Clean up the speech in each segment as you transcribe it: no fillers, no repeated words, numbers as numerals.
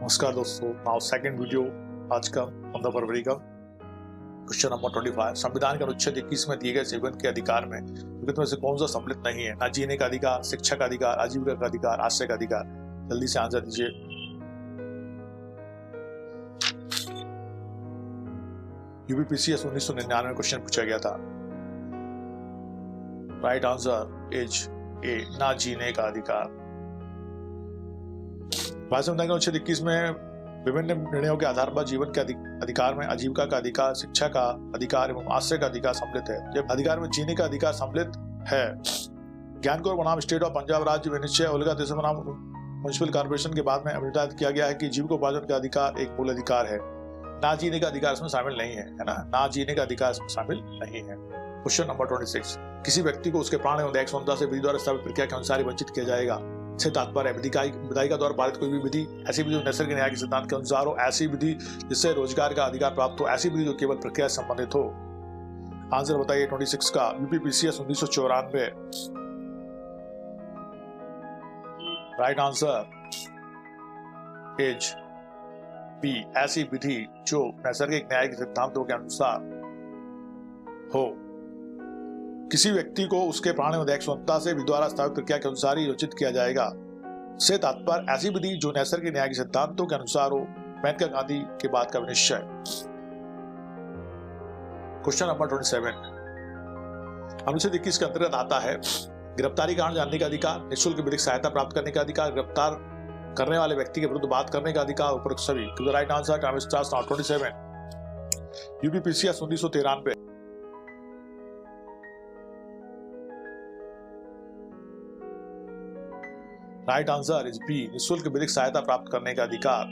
नमस्कार दोस्तों, now second video आज का 15 फरवरी का क्वेश्चन नंबर 25। संविधान के अनुच्छेद 21 में दिए गए जीवन के अधिकार में निम्नलिखित में से कौन सा सम्मिलित नहीं है? ना जीने का अधिकार, शिक्षा का अधिकार, आजीविका का अधिकार, आश्रय का अधिकार। जल्दी से आंसर दीजिए। यूपीपीसीएस 1999 में क्वेश्चन पूछा गया था। राइट आंसर इज ए, ना जीने का अधिकार। भारत संविधान के अनुच्छेद 21 में विभिन्न निर्णयों के आधार पर जीवन के अधिकार में आजीविका का अधिकार, शिक्षा का अधिकार एवं आश्रय का अधिकार सम्मिलित है। जब अधिकार में जीने का अधिकार सम्मिलित है। ज्ञानगौर बनाम स्टेट ऑफ पंजाब राज्य में निश्चय ओलगा देश बनाम म्युनिसिपल कॉर्पोरेशन के बाद में निर्धारित किया गया है कि जीविकोपार्जन का अधिकार एक मूल अधिकार है। ना जीने का अधिकार इसमें शामिल नहीं है ना? ना जीने का अधिकार इसमें शामिल नहीं है। Question number 26। किसी व्यक्ति को उसके प्राण एवं दैहिक क्षमता से विधि द्वारा स्थापित प्रक्रिया के अनुसार ही वंचित किया जाएगा से तात्पर्य है विधायी का द्वारा पारित कोई भी विधि, ऐसी विधि जो नैसर्गिक न्याय के सिद्धांत के अनुसार हो, ऐसी विधि जिससे रोजगार का अधिकार प्राप्त हो, ऐसी विधि जो केवल प्रक्रिया से संबंधित हो। आंसर बताइए 26 का। UPPCS 1994। Right answer is B, ऐसी विधि जो नैसर्गिक न्याय के सिद्धांतों के अनुसार हो। किसी व्यक्ति को उसके प्राण एवं दैहिक क्षमता से विधि द्वारा स्थापित प्रक्रिया के अनुसार ही योजित किया जाएगा से तात्पर्य ऐसी विधि जो नैसर्गिक न्याय के सिद्धांतों के अनुसार हो। मेनका गांधी के बाद का निश्चय। Question number 27। अनुच्छेद 21 के अंतर्गत आता है गिरफ्तारी कारण जानने का अधिकार, निःशुल्क विधिक सहायता प्राप्त करने का अधिकार, गिरफ्तार करने वाले व्यक्ति के विरुद्ध बात करने का अधिकार, उपरोक्त सभी। Right answer 27 UPPCS 1993। Right answer is B, निःशुल्क विधिक सहायता प्राप्त करने का अधिकार।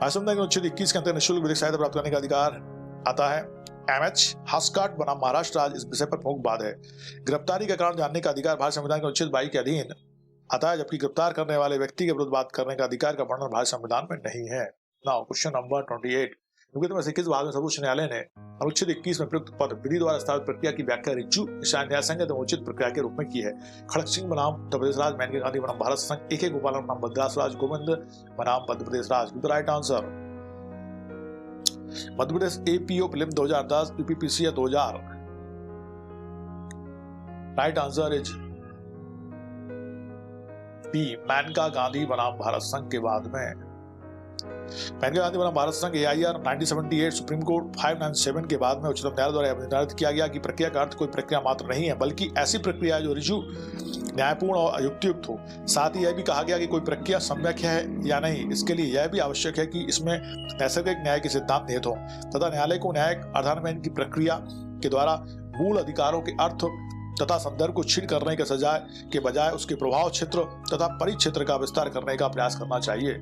संविधान के अनुच्छेद 21 के अंतर्गत निःशुल्क विधिक सहायता प्राप्त करने का अधिकार आता है। एमएच हास्काट बनाम महाराष्ट्र राज्य इस विषय पर प्रमुख बात है। गिरफ्तारी का कारण जानने का अधिकार भारत संविधान के अनुच्छेद 22 के अधीन आता है, जबकि गिरफ्तार करने वाले व्यक्ति के विरुद्ध बात करने का अधिकार का वर्णन भारत संविधान में नहीं है। Now question number 28। में से किस बात में सर्वोच्च न्यायालय ने अनुच्छेद 21 में प्रयुक्त पद विधि द्वारा स्थापित प्रक्रिया की व्याख्या रिज्जू न्यायसंगत एवं उचित प्रक्रिया के रूप में की है? खड़क सिंह बनाम उत्तर प्रदेश राज्य, मेनका गांधी बनाम भारत संघ, AK गोपालन बनाम मद्रास राज्य, गोविंद बनाम मध्य प्रदेश राज्य। Right answer Madhya Pradesh APO prelim 2010, UPPCS 2000। Right answer is B, Menaka Gandhi बनाम भारत संघ के बाद में। मेनका गांधी बनाम भारत संघ AIR 1978 सुप्रीम कोर्ट 597 के बाद में उच्चतम न्यायालय द्वारा निर्धारित किया गया कि प्रक्रिया का अर्थ कोई प्रक्रिया मात्र नहीं है, बल्कि ऐसी प्रक्रिया है जो ऋजु, न्यायपूर्ण और युक्तियुक्त हो। साथ ही यह भी कहा गया कि कोई प्रक्रिया सम्यक है या नहीं, इसके लिए यह भी आवश्यक है कि इसमें नैसर्गिक न्याय के सिद्धांत निहित हो तथा न्यायालय को न्यायिक अर्धान्वयन की प्रक्रिया के द्वारा मूल अधिकारों के अर्थ तथा संदर्भ को छीन करने के बजाय उसके प्रभाव क्षेत्र तथा परिक्षेत्र का विस्तार करने का प्रयास करना चाहिए।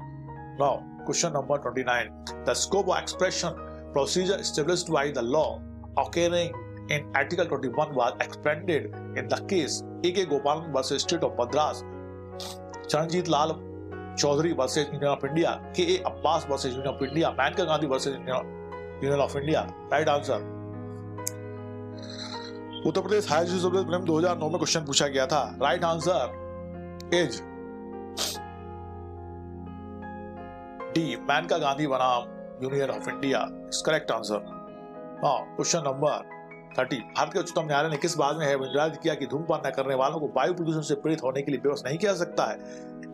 Now, question number 29. The scope of expression procedure established by the law occurring in Article 21 was expanded in the case AK Gopalan versus State of Madras, Charanjit Lal Chaudhary versus Union of India, KA Abbas versus Union of India, Manka Gandhi versus Union of India. Right answer. Uttar Pradesh higher जज 2009 में question पूछा गया था। Right answer is D, Maneka Gandhi बनाम Union of India is correct answer. Question number 30। Bharat के उच्चतम न्यायालय ने किस बात में निर्धारित किया कि धूम्रपान न करने वालों को वायु प्रदूषण से पीड़ित होने के लिए विवश नहीं किया जा सकता है?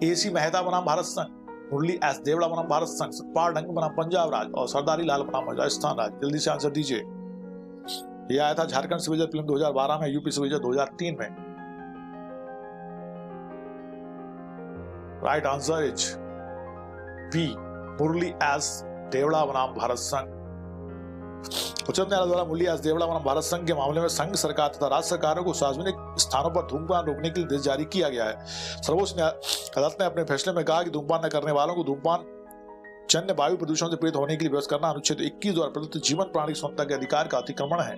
AC मेहता बनाम भारत संघ, मुरली S देवड़ा बनाम भारत संघ, सतपाल ढंग बनाम पंजाब राज्य और सरदारी लाल बनाम राजस्थान राज्य। जल्दी से आंसर दीजिए। यह आया था झारखंड सिविल जज फिल्म 2012 में, यूपी सिविल जज 2003 में। Right answer is B, Murli S Deora बनाम भारत संघ। उच्चतम न्यायालय द्वारा मुरली S देवड़ा बनाम भारत संघ के मामले में संघ सरकार तथा राज्य सरकारों को सार्वजनिक स्थानों पर धूम्रपान रोकने के लिए निर्देश जारी किया गया है। सर्वोच्च अदालत ने अपने फैसले में कहा कि धूम्रपान न करने वालों को धूम्रपान जन्य वायु प्रदूषण से पीड़ित होने के लिए विवश करना अनुच्छेद 21 द्वारा प्रदत्त जीवन प्राणी की स्वतंत्रता के अधिकार का अतिक्रमण है।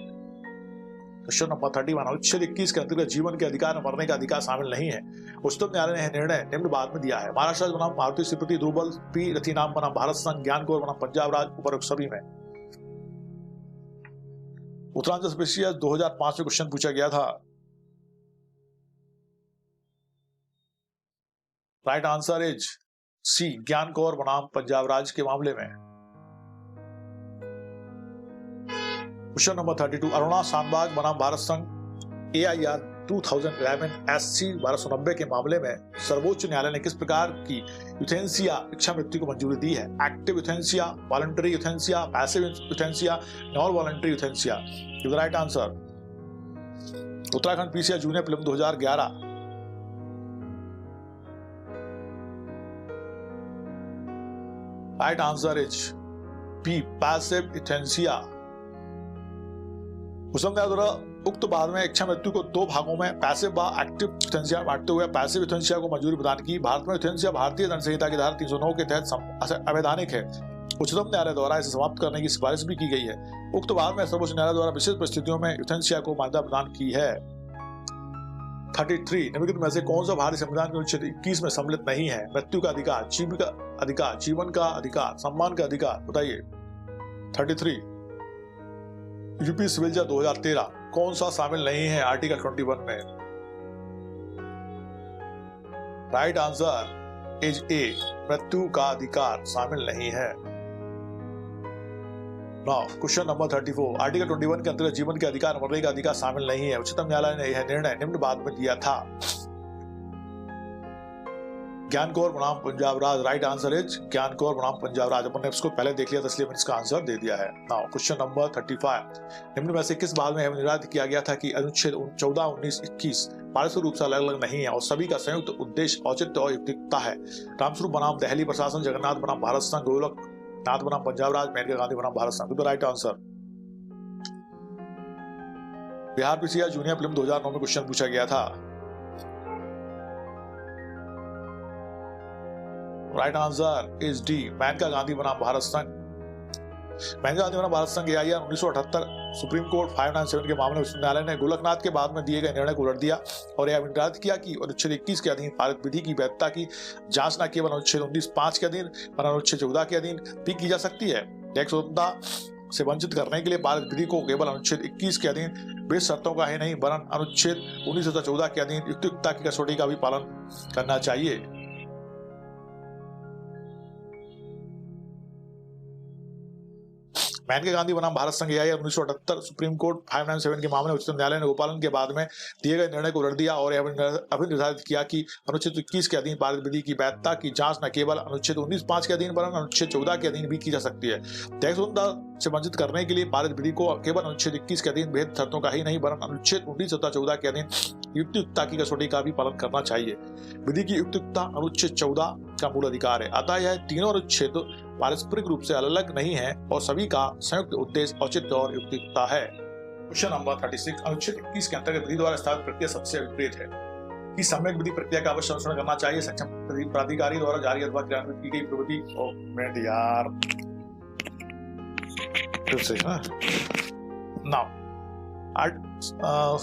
Question number 31। अनुच्छेद 21 के अंतर्गत जीवन के अधिकार में मरने का अधिकार शामिल नहीं है। उच्चतम न्यायालय ने निर्णय निम्न बाद में दिया है। महाराष्ट्र बनाम मारुति सुजुकी, ध्रुवल P रथिनाम बनाम भारत संघ, ज्ञानगौर बनाम पंजाब राज्य, उपरोक्त सभी में। उत्तरांचल स्पेशल 2005 में क्वेश्चन पूछा गया था। राइट आंसर इज सी, ज्ञान कौर बनाम पंजाब राज्य के मामले में। क्वेश्चन नंबर 32, अरुणा शानबाग बनाम भारत संघ AIR 2011 SC 1290 के मामले में सर्वोच्च न्यायालय ने किस प्रकार की यूथेनेसिया इच्छा मृत्यु को मंजूरी दी है? Active euthanasia, voluntary euthanasia, passive euthanasia, non voluntary euthanasia. The right answer Uttarakhand PCI junior film 2011। Right answer is B, passive euthanasia. उच्चतम न्यायालय द्वारा उक्त बाद में इच्छा मृत्यु को दो भागों में पैसिव व एक्टिव यूथेनेसिया बांटते हुए पैसिव यूथेनेसिया को मंजूरी प्रदान की। भारत में यूथेनेसिया भारतीय दंड संहिता की धारा 309 के तहत अवैधानिक है। उच्चतम न्यायालय द्वारा इसे समाप्त करने की सिफारिश भी की गई है। उक्त बाद में सर्वोच्च न्यायालय द्वारा विशेष परिस्थितियों में यूथेनेसिया को मान्यता प्रदान की है। 33, निम्नलिखित में से कौन सा भारतीय संविधान के अनुच्छेद 21 में सम्मिलित नहीं है? मृत्यु का अधिकार, जीवन का अधिकार, जीवन का अधिकार, सम्मान का अधिकार। बताइए। 33, यूपी सिविल जज 2013 कौन सा शामिल नहीं है आर्टिकल 21 में? राइट आंसर इज ए, मृत्यु का अधिकार शामिल नहीं है। नाउ क्वेश्चन नंबर 34, आर्टिकल 21 के अंतर्गत जीवन के अधिकार, मरने का अधिकार शामिल नहीं है। उच्चतम न्यायालय ने यह निर्णय निम्न बाद में दिया था। ज्ञान कौर बनाम पंजाब राज। राइट आंसर इज ज्ञान कौर बनाम पंजाब राज। अपन ने इसको पहले देख लिया था इसलिए मैंने इसका आंसर दे दिया है। नाउ क्वेश्चन नंबर 35, निम्न में से किस बात में निर्धारित किया गया था कि अनुच्छेद 14, 19, 21 पारस्परिक रूप से अलग अलग नहीं है और सभी का संयुक्त उद्देश्य औचित्य और युक्तिकता है? रामस्वरूप बनाम दिल्ली प्रशासन, जगन्नाथ बनाम भारत संघ, गोलकनाथ बनाम पंजाब राज, मेनका गांधी बनाम भारत संघ। तो right answer Bihar PCI junior film 2009 में क्वेश्चन पूछा गया था। Right answer is D, Maneka Gandhi बनाम भारत संघ। मेनका गांधी बनाम भारत संघ AIR 1978 सुप्रीम कोर्ट 597 के मामले में उच्च न्यायालय ने गोलकनाथ के बाद में दिए गए निर्णय को उलट दिया और यह निर्धारित किया कि अनुच्छेद 21 के अधीन पारित विधि की वैधता की जांच न केवल अनुच्छेद 19(5) के अधीन पर अनुच्छेद 14 के अधीन भी की जा सकती है। टैक्स स्वतंत्रता से वंचित करने के लिए पारित विधि को केवल अनुच्छेद 21 के अधीन बेस शर्तों का ही नहीं वरन अनुच्छेद 19 तथा 14 के अधीन युक्तिकता की कसौटी का भी पालन करना चाहिए। मेनका गांधी बनाम भारत संघ AIR 1978 सुप्रीम कोर्ट 597 के मामले में उच्चतम न्यायालय ने गोपालन के बाद में दिए गए निर्णय को उलट दिया और यह अभी निर्धारित किया कि अनुच्छेद 21 के अधीन पारित विधि की वैधता की जांच न केवल अनुच्छेद 19(5) के अधीन वरन अनुच्छेद 14 के अधीन भी की जा सकती है। टैक्स स्वतंत्रता से वंचित करने के लिए पारित विधि को केवल अनुच्छेद 21 के अधीन भेद शर्तों का ही नहीं वरन अनुच्छेद 19 तथा 14 के अधीन युक्तिकता की कसौटी का भी पालन करना चाहिए। विधि की युक्तिकता अनुच्छेद 14 का मूल अधिकार है, अतः यह तीनों अनुच्छेद पारस्परिक रूप से अलग नहीं है और सभी का संयुक्त उद्देश्य औचित्य और युक्तिकता है। क्वेश्चन नंबर 36, अनुच्छेद 21 के अंतर्गत विधि द्वारा स्थापित प्रक्रिया सबसे विपरीत है कि सम्यक विधि प्रक्रिया का अवश्य अनुसरण करना चाहिए। सक्षम प्राधिकारी द्वारा जारी अथवा क्रियान्वित की गई प्रविधि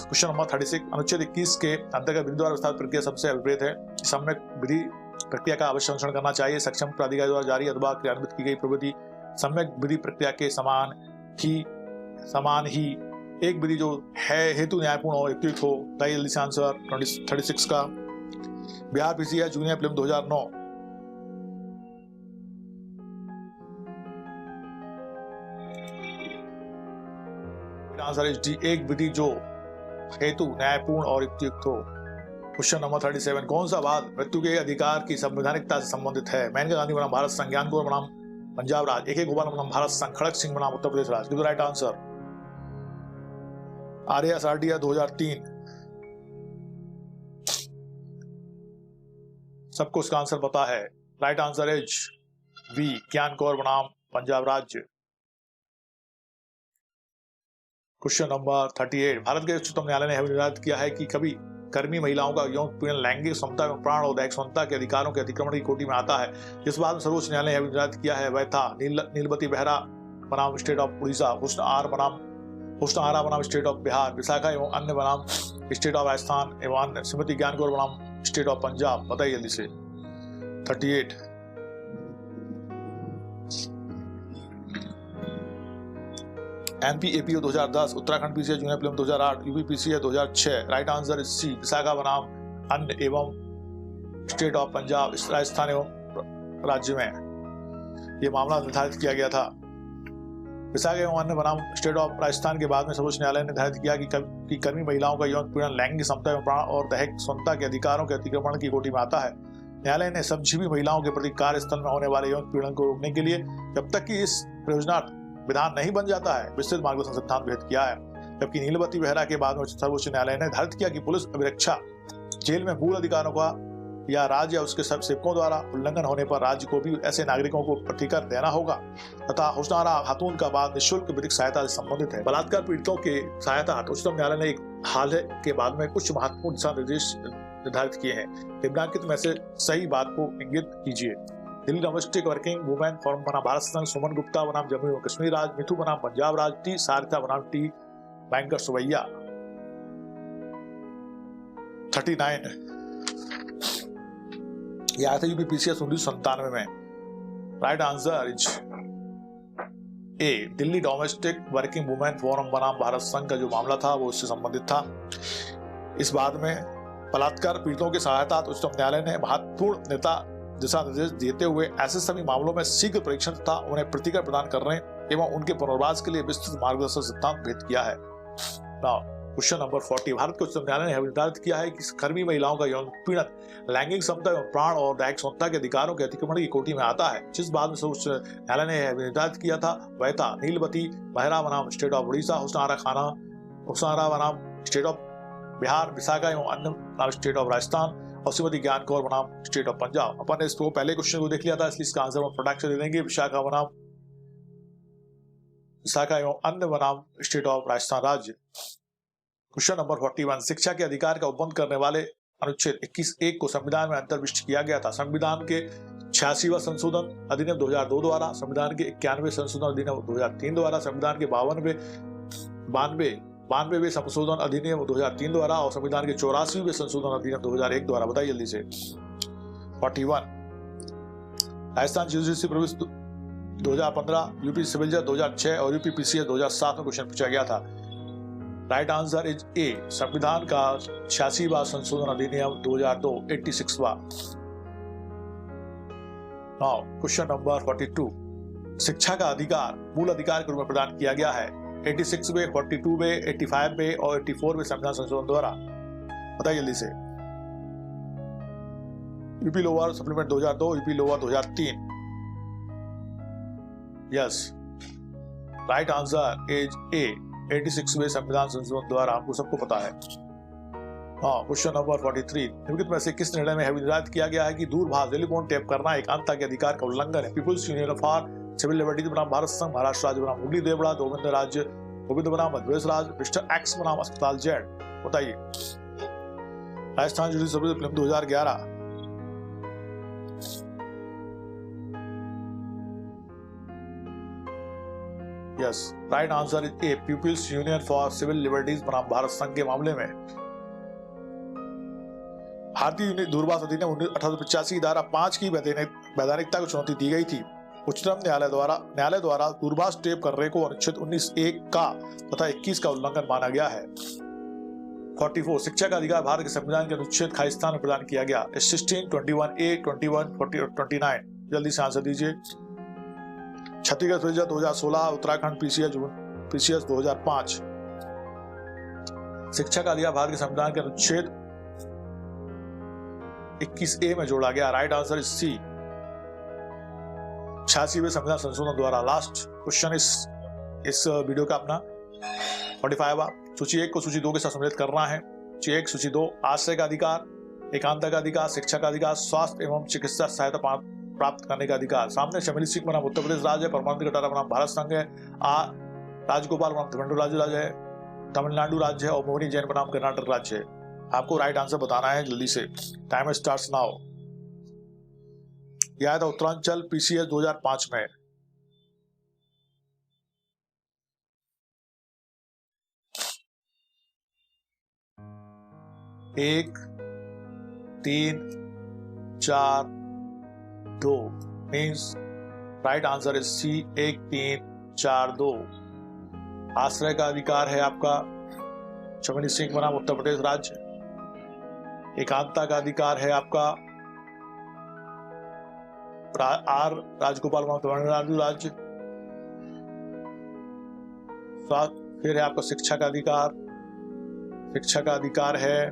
क्वेश्चन नंबर 36, अनुच्छेद 21 के अंतर्गत विधि द्वारा स्थापित प्रक्रिया सबसे विपरीत है। सम्यक विधि प्रक्रिया का अवश्य अनुसरण करना चाहिए। सक्षम प्राधिकारी द्वारा जारी अथवा क्रियान्वित की गई प्रविधि सम्यक विधि प्रक्रिया के समान ही एक विधि जो है हेतु न्यायपूर्ण और युक्तियुक्त हो। जल्दी से आंसर 36 का Bihar PCI junior film 2009। Answer is D, एक विधि जो हेतु न्यायपूर्ण और युक्तियुक्त हो। क्वेश्चन नंबर 37, कौन सा वाद मृत्यु के अधिकार की संवैधानिकता से संबंधित है? मेनका गांधी बनाम भारत संघ, ज्ञान कौर बनाम पंजाब राज, AK गोपाल बनाम भारत संघ, खड़क सिंह बनाम उत्तर प्रदेश राज। Right answer RASRDA 2003। सबको इसका आंसर पता है। राइट आंसर इज बी, ज्ञान कौर बनाम पंजाब राज्य। क्वेश्चन नंबर 38, भारत के उच्चतम न्यायालय ने निर्धारित किया है कि कभी कर्मी महिलाओं का यौन उत्पीड़न लैंगिक क्षमता एवं प्राण और दैहिक क्षमता के अधिकारों के अतिक्रमण की कोटि में आता है। जिस बात में सर्वोच्च न्यायालय ने निर्धारित किया है वह था नीलबती बेहरा बनाम स्टेट ऑफ उड़ीसा, हुस्न आरा बनाम स्टेट ऑफ बिहार, विशाखा एवं अन्य बनाम स्टेट ऑफ राजस्थान एवं अन्य, श्रीमती ज्ञान कौर बनाम स्टेट ऑफ पंजाब। बताइए जल्दी से। 38 MP APO 2010, Uttarakhand PCI junior film 2008, UP PCI 2006। Right answer is C, Vishakha बनाम अन्य एवं स्टेट ऑफ पंजाब राजस्थान एवं राज्य में यह मामला निर्धारित किया गया था। विशाखा एवं अन्य बनाम स्टेट ऑफ राजस्थान के बाद में सर्वोच्च न्यायालय ने निर्धारित किया कि कर्मी महिलाओं का यौन उत्पीड़न लैंगिक समता एवं प्राण और दैहिक स्वतंत्रता के अधिकारों के अतिक्रमण की कोटि में आता है। न्यायालय ने श्रमजीवी महिलाओं के प्रति कार्यस्थल में होने वाले यौन उत्पीड़न को रोकने के लिए जब तक कि इस प्रयोजनार्थ विधान नहीं बन जाता है विस्तृत मार्गदर्शन सिद्धांत भेद किया है। जबकि नीलवती बेहरा के बाद में सर्वोच्च न्यायालय ने निर्धारित किया कि पुलिस अभिरक्षा जेल में मूल अधिकारों का या राज्य या उसके सेवकों द्वारा उल्लंघन होने पर राज्य को भी ऐसे नागरिकों को प्रतिकर देना होगा तथा होशनारा खातून का बाद निःशुल्क विधिक सहायता से संबंधित है। बलात्कार पीड़ितों की सहायता उच्चतम न्यायालय ने एक हाल के बाद में कुछ महत्वपूर्ण दिशा निर्देश निर्धारित किए हैं। निम्नलिखित में से सही बात को इंगित कीजिए। Delhi domestic working women forum बनाम भारत संघ, सुमन गुप्ता बनाम जम्मू एवं कश्मीर राज, मिथु बनाम पंजाब राज, टी सारिता बनाम टी बैंकर सुवैया। 39 यह आया था यूपीपीसीएस 1997 में। Right answer is A, Delhi domestic working women forum बनाम भारत संघ का जो मामला था वो उससे संबंधित था। इस बाद में बलात्कार पीड़ितों की सहायता उच्चतम न्यायालय ने महत्वपूर्ण नेता दिशा निर्देश देते हुए ऐसे सभी मामलों में शीघ्र परीक्षण तथा उन्हें प्रतिकर प्रदान करने एवं उनके पुनर्वास के लिए विस्तृत मार्गदर्शन सिद्धांत भेद किया है। क्वेश्चन नंबर 40, भारत के उच्चतम न्यायालय ने निर्धारित किया है कि कर्मी महिलाओं का यौन उत्पीड़न लैंगिक समता एवं प्राण और दैहिक स्वतंत्रता के अधिकारों के अतिक्रमण की कोटि में आता है। जिस बात में सर्वोच्च न्यायालय ने निर्धारित किया था वह था नीलवती बेहरा बनाम स्टेट ऑफ उड़ीसा, होशनारा बनाम स्टेट ऑफ बिहार, विशाखा एवं अन्य बनाम स्टेट ऑफ राजस्थान और श्रीमती ज्ञान कौर बनाम स्टेट ऑफ पंजाब। अपन ने इसको पहले क्वेश्चन को देख लिया था, इसलिए इसका आंसर हम फटाक से दे देंगे। विशाखा एवं अन्य बनाम स्टेट ऑफ राजस्थान राज्य। क्वेश्चन नंबर 41, शिक्षा के अधिकार का उपबंध करने वाले अनुच्छेद 21(1) को संविधान में अंतर्विष्ट किया गया था। संविधान के 86वां संशोधन अधिनियम 2002 द्वारा, संविधान के 91वें संशोधन अधिनियम 2003 द्वारा, संविधान के 92वें संशोधन अधिनियम 2003 द्वारा और संविधान के 84वें संशोधन अधिनियम 2001 द्वारा। बताइए जल्दी से। 41, राजस्थान जीओसी प्रवेश 2015, यूपी सिविल जज 2006 और यूपी पीसीएस 2007 में क्वेश्चन पूछा गया था। राइट आंसर इज ए, संविधान का 86वां संशोधन अधिनियम 2002, 86वां। नाउ क्वेश्चन नंबर 42, शिक्षा का अधिकार मूल अधिकार के रूप में प्रदान किया गया है 86वें, 42वें, 85वें और 84वें संविधान संशोधन द्वारा। बताइए जल्दी से। UP lower supplement 2002, UP lower 2003। Yes, right answer is A, 86वें संविधान संशोधन द्वारा। आपको सबको पता है। क्वेश्चन नंबर 43, निम्नलिखित में से किस निर्णय में निर्धारित किया गया है कि दूरभाष टेलीफोन टैप करना एकांतता के अधिकार का उल्लंघन है। People's Union for Civil Liberties बनाम भारत संघ, महाराष्ट्र राज्य बनाम मुरली देवड़ा, गोविंद बनाम मध्यप्रदेश राज्य, मिस्टर एक्स बनाम अस्पताल जेड। बताइए। Rajasthan judicial service film 2011। Yes, right answer is A, People's Union for Civil Liberties बनाम भारत संघ के मामले में भारतीय दूरभाष अधिनियम 1885 धारा 5 की वैधानिकता को चुनौती दी गई थी। उच्चतम न्यायालय द्वारा दूरभाष टेप करने को अनुच्छेद 19(1) का तथा 21 का उल्लंघन माना गया है। 44, शिक्षा का अधिकार भारत के संविधान के अनुच्छेद खालिस्तान में प्रदान किया गया 16, 21(a), 21, 40 और 29। जल्दी से आंसर दीजिए। छत्तीसगढ़ परिषद 2016, उत्तराखंड पीसीएस 2005। शिक्षा का अधिकार भारत के संविधान के अनुच्छेद 21(a) में जोड़ा गया। राइट आंसर इज सी, 86वें संविधान संशोधन द्वारा। लास्ट क्वेश्चन इस वीडियो का अपना 45वां। सूची 1 को सूची 2 के साथ सम्मिलित करना है। सूची 1, सूची 2, आश्रय का अधिकार, एकांतता का अधिकार, शिक्षा का अधिकार, स्वास्थ्य एवं चिकित्सा सहायता प्राप्त करने का अधिकार। सामने शमिली सिंह बनाम उत्तर प्रदेश राज्य है, परमानंद कटारा बनाम भारत संघ है, राजगोपाल बनाम तमिलनाडु राज्य है और मोहिनी जैन बनाम कर्नाटक राज्य है। आपको राइट आंसर बताना है जल्दी से। Time starts now. यह था उत्तरांचल पीसीएस 2005 में। एक 3 4 2 means right answer is C, 1 3 4 2। आश्रय का अधिकार है आपका शमिली सिंह बनाम उत्तर प्रदेश राज्य। एकांतता का अधिकार है आपका आर राजगोपाल बनाम तमिलनाडु राज्य। फिर है आपका शिक्षा का अधिकार, शिक्षा का अधिकार है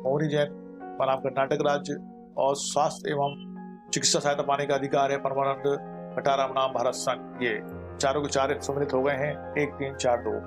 मोहनी जैन बनाम कर्नाटक राज्य। और स्वास्थ्य एवं चिकित्सा सहायता पाने का अधिकार है परमानंद कटारा बनाम भारत संघ। ये चारों के चार सम्मिलित हो गए हैं 1, 3, 4, 2 के